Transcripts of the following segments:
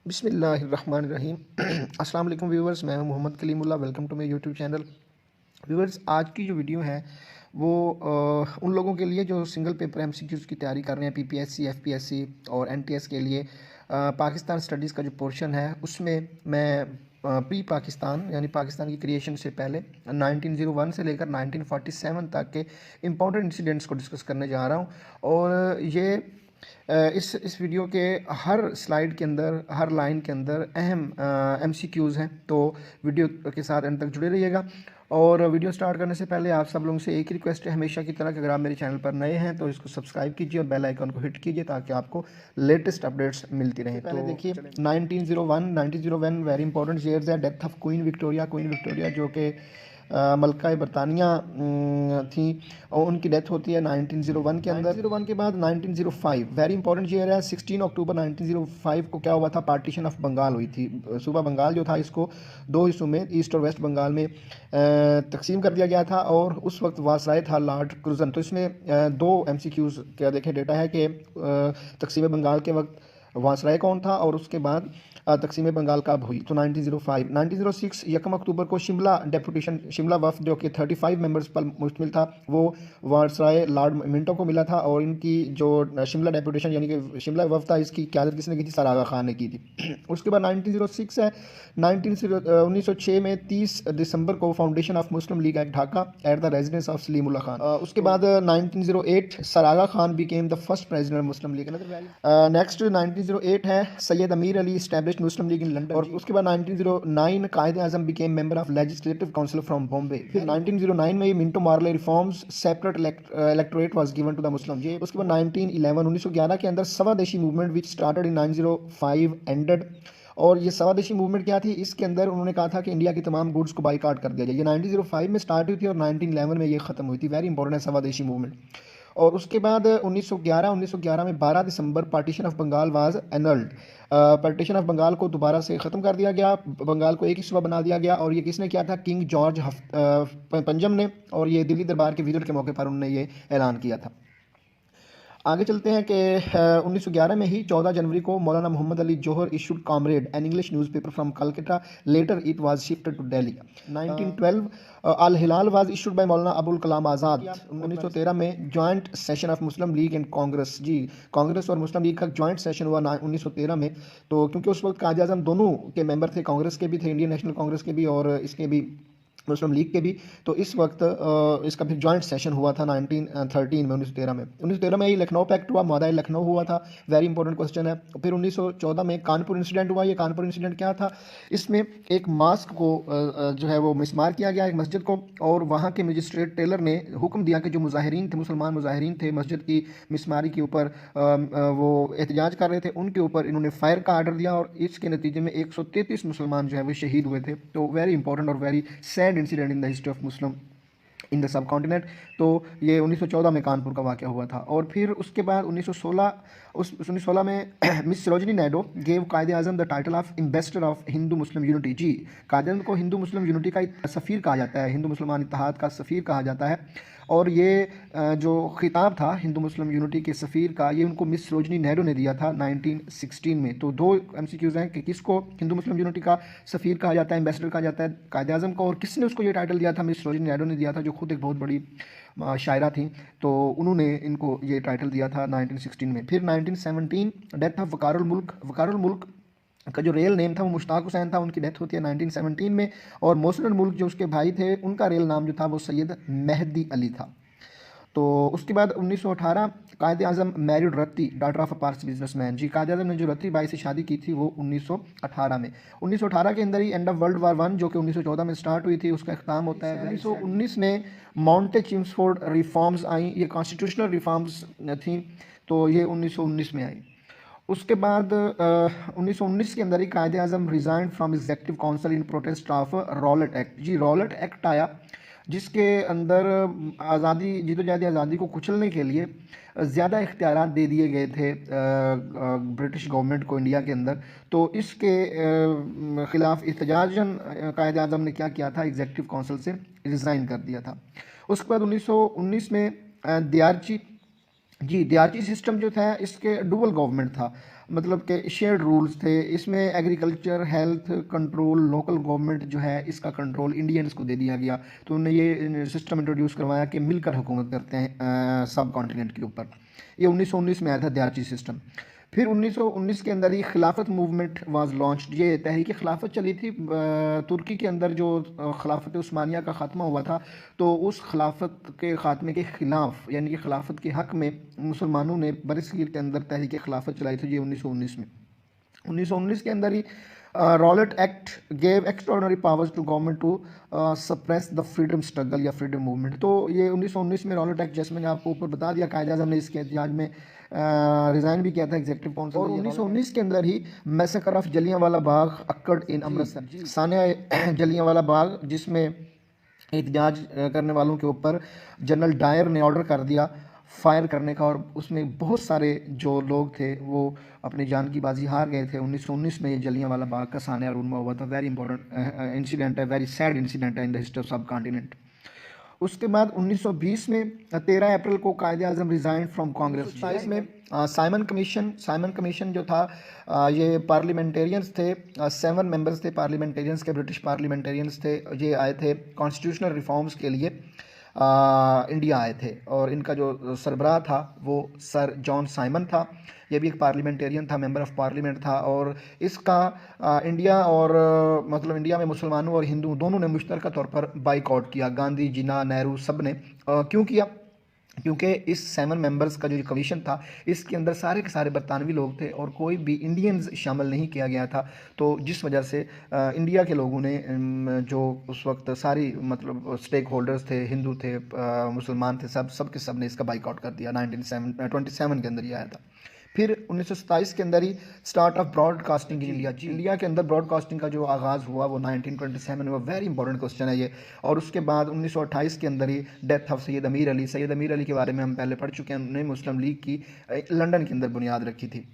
बिस्मिल्लाहिर्रहमानिर्रहीम। अस्सलाम वालेकुम व्यूवर्स, मैं हूं Mohammad Kalimullah. Welcome to my YouTube channel. Viewers, आज की जो वीडियो है वो उन लोगों के लिए जो सिंगल पेपर एमसीक्यूज़ की तैयारी कर रहे हैं, पीपीएससी, एफपीएससी और एनटीएस के लिए। पाकिस्तान स्टडीज़ का जो पोर्शन है उसमें मैं प्री पाकिस्तान यानी पाकिस्तान की क्रिएशन से पहले 1901 से लेकर 1947 तक के इम्पोर्टेंट इंसिडेंट्स को डिस्कस करने जा रहा हूँ। और ये इस वीडियो के हर स्लाइड के अंदर, हर लाइन के अंदर अहम एमसीक्यूज़ हैं, तो वीडियो के साथ एंड तक जुड़े रहिएगा। और वीडियो स्टार्ट करने से पहले आप सब लोगों से एक ही रिक्वेस्ट है, हमेशा की तरह कि अगर आप मेरे चैनल पर नए हैं तो इसको सब्सक्राइब कीजिए और बेल आइकन को हिट कीजिए ताकि आपको लेटेस्ट अपडेट्स मिलती रहें। तो देखिए, 1901 वेरी इंपॉर्टेंट ईयर्स है। डेथ ऑफ क्वीन विक्टोरिया जो कि मलका बरतानिया थी, और उनकी डेथ होती है 1901 के अंदर। 1901 के बाद 1905 वेरी इंपॉर्टेंट ईयर है। 16 अक्टूबर 1905 को क्या हुआ था? पार्टीशन ऑफ बंगाल हुई थी। सूबा बंगाल जो था इसको दो हिस्सों में, ईस्ट और वेस्ट बंगाल में तकसीम कर दिया गया था, और उस वक्त वासराय था लॉर्ड क्रुजन। तो इसमें दो एमसीक्यूज़ क्या देखें डेटा है कि तकसीम बंगाल के वक्त वासराय कौन था और उसके बाद तकसीम बंगाल कब हुई। तो 1905। 1906 यकम अक्टूबर को शिमला डेपुटेशन, शिमला वफ्द जो कि 35 मेंबर्स पर मुश्तमिल था, वो वायसराय लॉर्ड मिंटो को मिला था। और इनकी जो शिमला डेपुटेशन यानी कि शिमला वफ्द था, इसकी क़यादत किसने की थी? सर आगा खान ने की थी। उसके बाद 1906 है। 1906 में 30 दिसंबर को foundation of Muslim League act Dhaka at the residence of Salimullah Khan. उसके बाद 1908 sir Aga Khan became the first president of Muslim League. Next 1908 है Syed Ameer Ali established Muslim League in London. और उसके बाद 1909 Quaid Azam became member of legislative council from Bombay. फिर 1909 में Minto Morley reforms separate electorate was given to the Muslim. ये उसके बाद 1911 के अंदर Swadeshi movement which started in 1905 ended. और ये सवादेशी मूवमेंट क्या थी? इसके अंदर उन्होंने कहा था कि इंडिया की तमाम गुड्स को बाइकआउट कर दिया जाए। ये 1905 में स्टार्ट हुई थी और 1911 में ये ख़त्म हुई थी। वेरी इंपॉर्टेंट है सवादेशी मूवमेंट। और उसके बाद 1911 में 12 दिसंबर partition of Bengal was annulled. Partition of Bengal को दोबारा से ख़त्म कर दिया गया, बंगाल को एक ही सूबा बना दिया गया। और ये किसने किया था? किंग जॉर्ज पंजम ने। और ये दिल्ली दरबार के विजिट के मौके पर उन्होंने ये ऐलान किया था। आगे चलते हैं कि 1911 में ही 14 जनवरी को Maulana Mohammad Ali Jauhar issued Comrade an English newspaper from Calcutta, later it was shifted to Delhi. 1912 Al Hilal was issued by Maulana Abul Kalam Azad. 1913 में joint session of Muslim League and Congress. जी, कांग्रेस और मुस्लिम लीग का जॉइंट सेशन हुआ 1913 में। तो क्योंकि उस वक्त कायद आज़म दोनों के मेंबर थे, कांग्रेस के भी थे, इंडियन नेशनल कांग्रेस के भी और इसके भी, मुस्लिम लीग के भी। तो इस वक्त इसका फिर जॉइंट सेशन हुआ था 1913 में, 1913 में। 1913 में ही लखनऊ पैक्ट हुआ, मादा लखनऊ हुआ था। वेरी इंपॉर्टेंट क्वेश्चन है। फिर 1914 में कानपुर इंसिडेंट हुआ। ये कानपुर इंसिडेंट क्या था? इसमें एक मास्क को जो है वो मिसमार किया गया, एक मस्जिद को, और वहाँ के मजिस्ट्रेट टेलर ने हुक्म दिया कि जो मुजाहिरीन थे, मुसलमान मुजाहिरीन थे, मस्जिद की मिसमारी के ऊपर वो एहतजाज कर रहे थे, उनके ऊपर इन्होंने फायर का आर्डर दिया। और इसके नतीजे में 133 मुसलमान जो है वो शहीद हुए थे। तो वेरी इंपॉर्टेंट और very sad incident in the history of Muslim in the sub continent. तो ये 1914 में कानपुर का वाक़या हुआ था। और फिर उसके बाद 1916 में Miss Sarojini Naidu gave Quaid Azam the title of ambassador of Hindu Muslim unity. जी, कायद आज़म को हिंदू मुस्लिम यूनिटी का सफ़ीर कहा जाता है, हिंदू मुसलमान इत्तेहाद का सफ़ीर कहा जाता है। और ये जो खिताब था हिंदू मुस्लिम यूनिटी के सफ़ीर का, ये उनको मिस सरोजनी नायडू ने दिया था 1916 में। तो दो एमसीक्यूज़ हैं कि किसको हिंदू मुस्लिम यूनिटी का सफ़ीर कहा जाता है, एम्बेसडर कहा जाता है? कायद आज़म को। और किसने उसको ये टाइटल दिया था? मिस सरोजनी नायडू ने दिया था, जो खुद एक बहुत बड़ी शायरा थी। तो उन्होंने इनको ये टाइटल दिया था 1916 में। फिर 1917 डेथ ऑफ वकारुल मुल्क का जो रियल नेम था वो मुश्ताक हुसैन था, उनकी डेथ होती है 1917 में। और मोहसिन मुल्क जो उसके भाई थे, उनका रियल नाम जो था वो सैयद मेहदी अली था। तो उसके बाद 1918 Quaid Azam married Ratti, daughter of a Parsi businessman. जी, कायद आज़म ने जो रत्ती बाई से शादी की थी वो 1918 में। 1918 के अंदर ही एंड ऑफ वर्ल्ड वार 1 जो कि 1914 में स्टार्ट हुई थी, उसका अख्ताम होता है। 1919 में माउंटे चिम्सफोर्ड रिफॉर्म्स आई, ये कॉन्स्टिट्यूशनल रिफॉर्म्स थी, तो ये 1919 में आई। उसके बाद 1919 के अंदर ही Quaid Azam resign from executive council in protest of Rowlatt Act. जी, रॉलेट एक्ट आया, जिसके अंदर आज़ादी, जीतोजहदी आज़ादी को कुचलने के लिए ज़्यादा इख्तियारात दे दिए गए थे ब्रिटिश गवर्नमेंट को इंडिया के अंदर। तो इसके ख़िलाफ़ एहतजाजन कायद आज़म ने क्या किया था? एग्जीक्यूटिव काउंसिल से रिज़ाइन कर दिया था। उसके बाद 1919 में दियारची, जी, दियारची सिस्टम जो था इसके डुअल गवर्नमेंट था। मतलब के शेयर्ड रूल्स थे। इसमें agriculture, health control, local government जो है इसका कंट्रोल इंडियंस को दे दिया गया। तो उन्होंने ये सिस्टम इंट्रोड्यूस करवाया कि मिलकर हुकूमत करते हैं सब कॉन्टिनेंट के ऊपर। ये 1919 में आया था दयाची सिस्टम। फिर 1919 के अंदर ही खिलाफत मूवमेंट वाज लॉन्च्ड। ये तहरीक खिलाफत चली थी तुर्की के अंदर, जो खिलाफत उस्मानिया का ख़ात्मा हुआ था, तो उस खिलाफत के ख़ात्मे के ख़िलाफ़, यानी कि खिलाफत के हक़ में मुसलमानों ने बरसगीर के अंदर तहरीक खिलाफत चलाई थी। ये 1919 में, 1919 के अंदर ही Rowlatt Act gave extraordinary powers to government to suppress the freedom struggle या फ्रीडम मूवमेंट। तो ये 1919 में रॉलेट एक्ट, जैसे मैंने आपको ऊपर बता दिया, कायदे आज़म ने इसके एहतजाज में रिज़ाइन भी किया था एग्जीक्यूटिव काउंसिल। और 1919 के अंदर ही मैसेकर ऑफ जलियांवाला बाग अक्कड़ इन अमृतसर, सानिया जलियांवाला बाग, जिसमें एहतजाज करने वालों के ऊपर जनरल डायर ने ऑर्डर कर दिया फायर करने का, और उसमें बहुत सारे जो लोग थे वो अपनी जान की बाजी हार गए थे। 1919 में ये जलियांवाला बाग का सानिया रूनमा हुआ था। वेरी इंपॉर्टेंट इंसिडेंट है, वेरी सैड इंसिडेंट है इन द हिस्ट्री ऑफ सब कॉन्टिनेंट। उसके बाद 1920 में 13 अप्रैल को कायदे आज़म रिज़ाइन फ्रॉम कांग्रेस। 27 में साइमन कमीशन जो था, ये पार्लियामेंटेरियंस थे, 7 मेंबर्स थे पार्लियामेंटेरियंस के, ब्रिटिश पार्लियामेंटेरियंस थे। ये आए थे कॉन्स्टिट्यूशनल रिफॉर्म्स के लिए, इंडिया आए थे, और इनका जो सरबराह था वो सर जॉन साइमन था। ये भी एक पार्लियामेंटेरियन था, मेंबर ऑफ पार्लियामेंट था। और इसका इंडिया और मतलब इंडिया में मुसलमानों और हिंदू दोनों ने मुश्तरका तौर पर बाइकआउट किया। गांधी, जिन्ना, नेहरू सब ने क्यों किया? क्योंकि इस 7 मेंबर्स का जो कमीशन था, इसके अंदर सारे के सारे बरतानवी लोग थे और कोई भी इंडियंस शामिल नहीं किया गया था। तो जिस वजह से इंडिया के लोगों ने जो उस वक्त सारी मतलब स्टेक होल्डर्स थे, हिंदू थे, मुसलमान थे, सब के सब ने इसका बाइकआउट कर दिया। 1927 के अंदर ये आया था। फिर 1927 के अंदर ही start of broadcasting in India. India के अंदर ब्रॉडकास्टिंग का जो आगाज़ हुआ वो 1927 में, वेरी इंपॉर्टेंट क्वेश्चन है ये। और उसके बाद 1928 के अंदर ही डेथ ऑफ सैयद अमीर अली। सैयद अमीर अली के बारे में हम पहले पढ़ चुके हैं, उन्होंने मुस्लिम लीग की लंदन के अंदर बुनियाद रखी थी।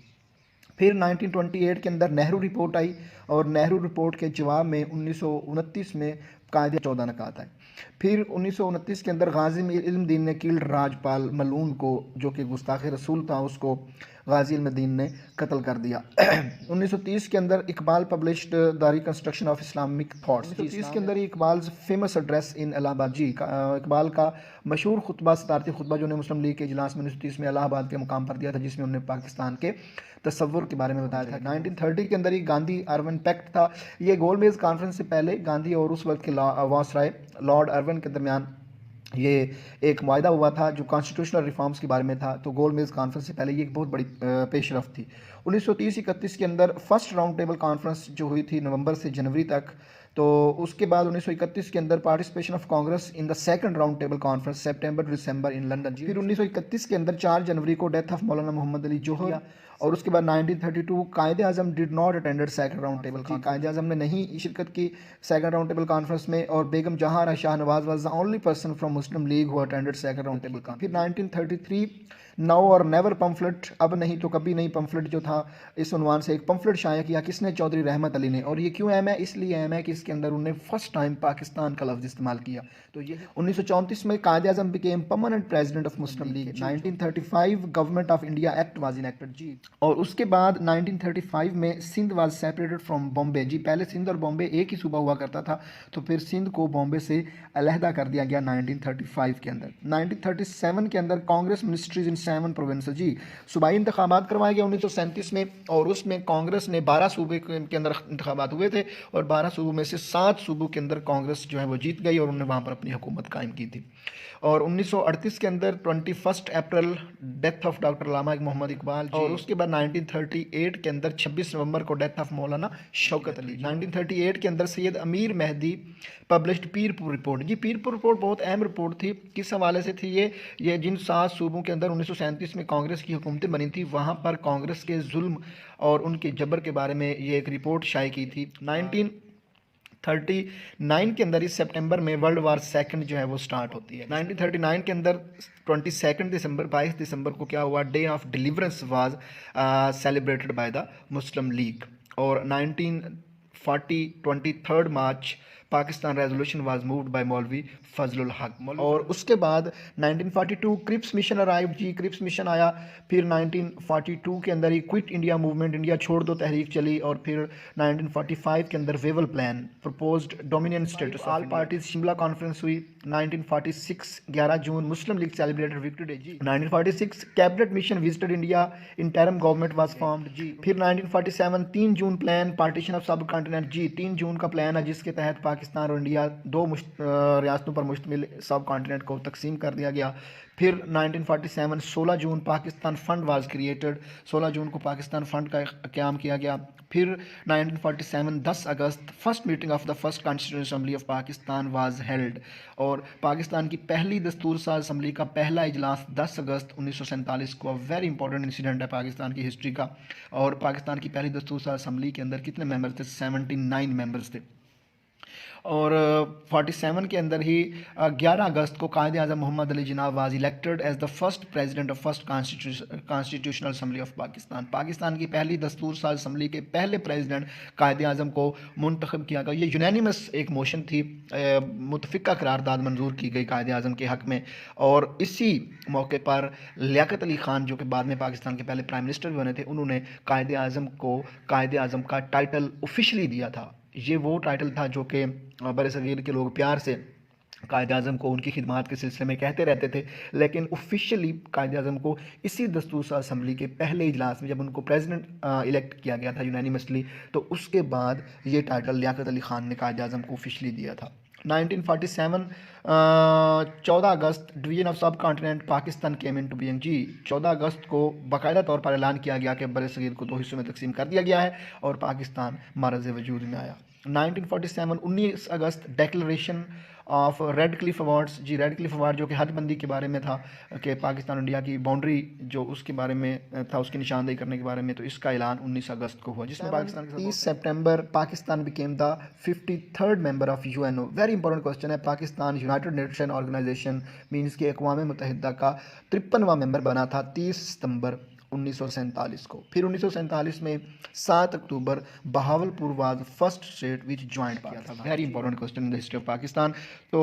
फिर 1928 के अंदर नेहरू रिपोर्ट आई, और नेहरू रिपोर्ट के जवाब में 1929 में कायदे 14 नकात आए। फिर 1929 के अंदर गाजी इल्मुद्दीन ने किल्ड राजपाल मलून को, जो कि गुस्ताख रसूल था, उसको गाजी इल्मुद्दीन ने कत्ल कर दिया। 1930 के अंदर Iqbal published the reconstruction of Islamic thoughts. 1930 के अंदर ही Iqbal famous address in Allahabad. जी, इकबाल का मशहूर खुतबा, सदारती खुतबा, जो उन्होंने मुस्लिम लीग के इजलास में 1930 में इलाहाबाद के मुकाम पर दिया था, जिसमें उन्होंने पाकिस्तान के तसव्वुर के बारे में बताया था। 1930 के अंदर ही गांधी अर्वन पैक्ट था। ये गोलमेज कॉन्फ्रेंस से पहले गांधी और उस वक्त के वायसराय लॉर्ड अर्वन के दरमियान ये एक मुआहदा हुआ था जो कॉन्स्टिट्यूशनल रिफॉर्म्स के बारे में था। तो गोलमेज कॉन्फ्रेंस से पहले ये एक बहुत बड़ी पेशरफ थी। 1930-31 के अंदर फर्स्ट राउंड टेबल कॉन्फ्रेंस जो हुई थी नवंबर से जनवरी तक। तो उसके बाद 1931 के अंदर participation of Congress in the second round table conference September two December in London. फिर 1931 के अंदर 4 जनवरी को डेथ ऑफ मौलाना मोहम्मद अली जोहर। और उसके बाद 1932 Quaide Azam did not attended second round table. Quaide Azam ने नहीं शिरकत की सेकंड राउंड टेबल कॉन्फ्रेंस में, और बेगम जहां Shahnawaz was the only person from Muslim league who attended second round table conference. फिर 1933 नाउ और नेवर पम्फलेट, अब नहीं तो कभी नहीं, पम्फलेट जो था, इस उन्वान से एक पम्फलेट शाया किया। किसने? चौधरी रहमत अली ने। और ये क्यों अहम है? इसलिए अहम है कि इसके अंदर उन्होंने फर्स्ट टाइम पाकिस्तान का लफ्ज़ इस्तेमाल किया। तो ये 1934 में Quaide Azam became permanent president of Muslim League. 1935 government of India act was enacted. जी, और उसके बाद 1935 में Sindh was separated from Bombay. जी, पहले सिंध और बॉम्बे एक ही सूबा हुआ करता था, तो फिर सिंध को बॉम्बे से अलहदा कर दिया गया 1935 के अंदर। 1937 के अंदर कांग्रेस मिनिस्ट्रीज इन 7 प्रोविंस। जी, सूबाई इंतखाबात करवाए गए 1937 में, और उसमें कांग्रेस ने 12 सूबे के अंदर इंतखाबात हुए थे, और 12 सूबों में से 7 सूबों के अंदर कांग्रेस जो है वो जीत गई, और उन्होंने वहाँ पर अपनी हुकूमत कायम की थी। और 1938 के अंदर 21 अप्रैल डेथ ऑफ डॉक्टर अल्लामा मोहम्मद इकबाल। और उसके बाद 1938 के अंदर 26 नवंबर को डेथ ऑफ मौलाना शौकत अली। 1938 के अंदर सैयद अमीर मेहदी पब्लिश्ड पीरपुर रिपोर्ट। जी, पीरपुर रिपोर्ट बहुत अहम रिपोर्ट थी। किस हवाले से थी ये जिन 7 सूबों के अंदर 1937 में कांग्रेस की हुकूमतें बनी थी, वहाँ पर कांग्रेस के जुल्म और उनके जबर के बारे में ये एक रिपोर्ट शाये की थी। 1939 के अंदर इस सितंबर में वर्ल्ड वार सेकंड जो है वो स्टार्ट होती है। 1939 के अंदर 22 दिसंबर को क्या हुआ? Day of deliverance was celebrated by the Muslim League. और 1940 23 मार्च Pakistan resolution was moved by Maulvi Fazlul Haq. और उसके बाद 1942 क्रिप्स मिशन अराइव जी, क्रिप्स मिशन आया। फिर 1942 के अंदर ही क्विट इंडिया मूवमेंट, इंडिया छोड़ दो तहरीक चली। और फिर 1945 के अंदर Wavell plan, proposed dominion status, all parties Shimla conference हुई। 1946 11 जून Muslim League celebrated victory day जी। 1946 cabinet mission visited India, interim government was formed जी। फिर 1947 3 जून plan partition of subcontinent जी, 3 जून का प्लान है जिसके तहत पाकिस्तान और इंडिया दो रियासतों पर मुश्तमिल सब कॉन्टिनेंट को तकसीम कर दिया गया। फिर 1947 16 जून पाकिस्तान फंड वाज क्रिएटेड, 16 जून को पाकिस्तान फंड का क़याम किया गया। फिर 1947 10 अगस्त first meeting of the first constituent assembly of Pakistan was held, और पाकिस्तान की पहली दस्तूर साज असम्बली का पहला इजलास 10 अगस्त 1947 को। वेरी इंपॉर्टेंट इंसिडेंट है पाकिस्तान की हिस्ट्री का। और पाकिस्तान की पहली दस्तूर साज असम्बली के अंदर कितने मेंबर्स थे? 79 मेंबर्स थे। और 47 के अंदर ही 11 अगस्त को Quaid Azam Mohammad Ali Jinnah was elected as the first president of first constitutional assembly of Pakistan. Pakistan की पहली दस्तूर साज असम्बली के पहले प्रेसिडेंट कायद आज़म को मुंतखब किया गया। ये यूनानिमस एक मोशन थी, मुतफ़िका करारदाद मंजूर की गई कायद आज़म के हक़ में। और इसी मौके पर लियाकत अली ख़ान, जो कि बाद में पाकिस्तान के पहले प्राइम मिनिस्टर भी बने थे, उन्होंने कायद आज़म को कायद आज़म का टाइटल ऑफिशियली दिया था। ये वो टाइटल था जो कि बरसगीर के लोग प्यार से कायद आज़म को उनकी खिदमात के सिलसिले में कहते रहते थे, लेकिन ऑफिशियली कायद आज़म को इसी दस्तूर साज असम्बली के पहले इजलास में जब उनको प्रेसिडेंट इलेक्ट किया गया था यूनानिमसली, तो उसके बाद ये टाइटल लियाकत अली ख़ान ने कायद आज़म को ऑफिशियली दिया था। 1947 14 अगस्त division of subcontinent Pakistan came into being जी। 14 अगस्त को बाकायदा तौर पर ऐलान किया गया कि बरसगीर को दो हिस्सों में तकसीम कर दिया गया है और पाकिस्तान मारज़ वजूद में आया। 1947 19 अगस्त declaration of Radcliffe awards जी। रेड क्लिफ अवार्ड जो कि हदबंदी के बारे में था, कि पाकिस्तान और इंडिया की बाउंड्री जो उसके बारे में था, उसकी निशानदेही करने के बारे में, तो इसका ऐलान 19 अगस्त को हुआ, जिसमें पाकिस्तान के 30 सितंबर Pakistan became the 53rd member of UNO. Very important question है। Pakistan United Nation organisation means कि अक़वाम मुत्तहिदा का 53वां मेंबर बना था 30 सितंबर 1947 को। फिर 1947 में 7 अक्टूबर Bahawalpur was first state which joint किया था। Very important question in the history of Pakistan. तो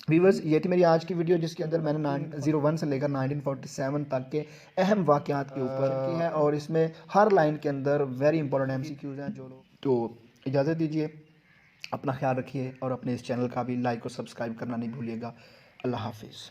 व्यूअर्स, ये थी मेरी आज की वीडियो, जिसके अंदर मैंने 901 से लेकर 1947 तक के अहम वाक़यात के ऊपर की है, और इसमें हर लाइन के अंदर वेरी इंपॉर्टेंट MCQs हैं जो लोग। तो इजाज़त दीजिए, अपना ख्याल रखिए और अपने इस चैनल का भी लाइक और सब्सक्राइब करना नहीं भूलिएगा। अल्लाह हाफिज़।